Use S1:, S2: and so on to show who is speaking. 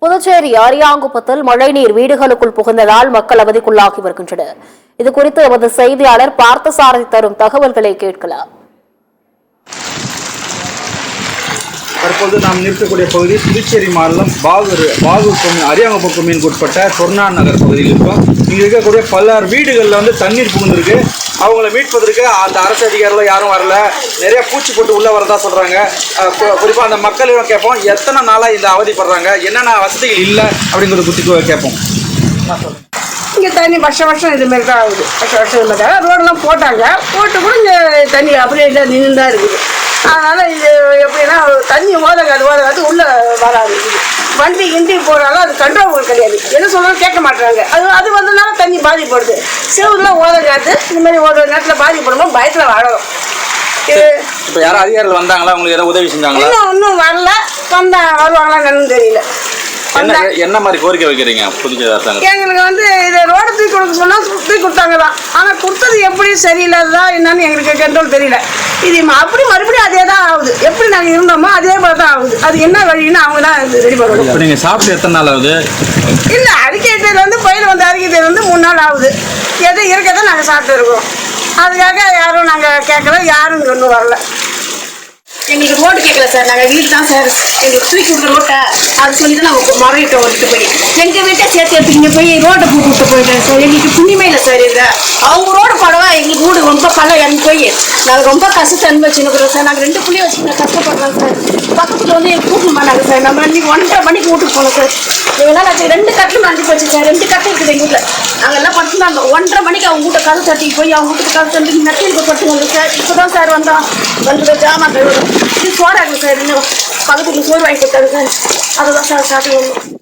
S1: புதுச்சேரி அரியாங்குப்பத்தில் மழைநீர் வீடுகளுக்குள் புகுந்ததால் மக்கள் அவதிக்குள்ளாகி வருகின்றனர். இதுகுறித்து எமது செய்தியாளர் பார்த்தசாரதி தரும் தகவல்களை கேட்கலாம்.
S2: தற்போது நாம் நிற்கக்கூடிய பகுதி புதுச்சேரி மாநிலம் அரியாங்குப்பம் கொம்யூனுக்கு உட்பட்ட சொர்ணா நகர் பகுதியில் இருக்கும். இங்கே இருக்கக்கூடிய பலர் வீடுகளில் தண்ணீர் புகுந்திருக்கு. அவங்கள மீட்பதற்கு அந்த அரசு அதிகாரிகள் யாரும் வரல. நிறைய பூச்சி போட்டு உள்ளே வரதா சொல்கிறாங்க. குறிப்பாக அந்த மக்களிடம் கேட்போம், எத்தனை நாளாக இந்த அவதிப்படுறாங்க, என்னென்ன வசதிகள் இல்லை அப்படிங்கிறத பற்றி கேட்போம்.
S3: இங்கே தண்ணி வருஷம் இதுமாரி தான் ஆகுது. வருஷம் இது மாதிரி ரோடெல்லாம் போட்டாங்க. போட்டு கூட இங்கே தண்ணி அப்படியே இல்லை நின்று தான் இருக்குது. அதனால் இது எப்படின்னா தண்ணி ஓதங்காது உள்ளே வராது. வண்டி கிண்டி போனாலும் அது கண்ட்ரோல் கிடையாது. என்ன சொன்னாலும் கேட்க மாட்டாங்க. அது வந்ததுனால தண்ணி பாதிப்படுது. செவருலாம் ஓதங்காது இந்த மாதிரி ஓடுற நேரத்தில் பாதிப்படும்போது பயத்தில் வாழணும்.
S2: இப்போ யாரும் அதிகாரிகள் வந்தாங்களா, உங்களுக்கு ஏதாவது உதவி செஞ்சாங்களா?
S3: இன்னும் வரல. வருவாங்களான்னு என்னன்னு தெரியல.
S2: என்ன மாதிரி கோரிக்கை வைக்கிறீங்க புதுச்சேரி அரசாங்கம்?
S3: எங்களுக்கு இதை ரோட தூக்கி கொடுக்க சொன்னால் தூக்கி கொடுத்தாங்க தான். ஆனால் கொடுத்தது எப்படி சரியில்லாததா என்னன்னு எங்களுக்கு கண்ட்ரோல் தெரியல. இது அப்படி மறுபடியும் அதே தான் ஆகுது. எப்படி நாங்கள் இருந்தோமோ அதே போல தான் ஆகுது. அது என்ன வழின்னு அவங்க தான் ரெடி பண்ணணும்.
S2: இப்போ நீங்கள் சாப்பிட்டு எத்தனை நாள் ஆகுது?
S3: இல்லை, அறிக்கையிலேருந்து பயிர் அறிக்கையிலேருந்து 3 நாள் ஆகுது. எதை இருக்கதான் நாங்கள் சாப்பிட்டு இருக்கோம். அதுக்காக யாரும் நாங்கள் கேட்கல, யாரும் இங்கே ஒன்றும் வரல. எங்களுக்கு ரோடு கேட்கல சார். நாங்கள் வீடு தான் சார் எங்களுக்கு தூக்கி விட்ற ரோட்டை அது சொல்லி தான் நாங்கள் மறையிட்டோம். விட்டு போய் எங்கள் வீட்டை சேர்த்து எடுத்துக்கிங்க போய் ரோட்டை போட்டு விட்டு போயிட்டேன் சார். எங்களுக்கு புண்ணியமே இல்லை சார். இது அவங்க ரோடு படவா எங்களுக்கு வீடு ரொம்ப பழம் இறங்கி போய் நாங்கள் ரொம்ப கஷ்டத்தை அனுபவிச்சுக்கிறோம் சார். நாங்கள் 2 புள்ளியை வச்சுக்கிற கஷ்டப்படுறோம் சார். பக்கத்தில் எங்கள் கூட்டு மாட்டாங்க சார். நம்ம இன்னைக்கு 1:30 மணிக்கு வீட்டுக்கு போனோம் சார். இவங்களாம் நான் 2 கட்டிலும் நன்றி போச்சு சார். 2 கட்டு இருக்குது எங்கள் வீட்டில். நாங்கள் எல்லாம் படுத்துனாங்க. 1:30 மணிக்கு அவங்க வீட்டை கதை தட்டிக்கு போய் அவங்க வீட்டுக்கு கதை தட்டி நெட்டிலுக்கு படுத்து வந்தோம் சார். இப்போ தான் சார் வந்து ஜாமான் கழுவுறோம். இது சோறாங்க சார். இன்னும் பக்கத்துக்கு சோறு வாங்கி கொடுத்தாங்க சார். அதை தான் சார் சாப்பிட்டு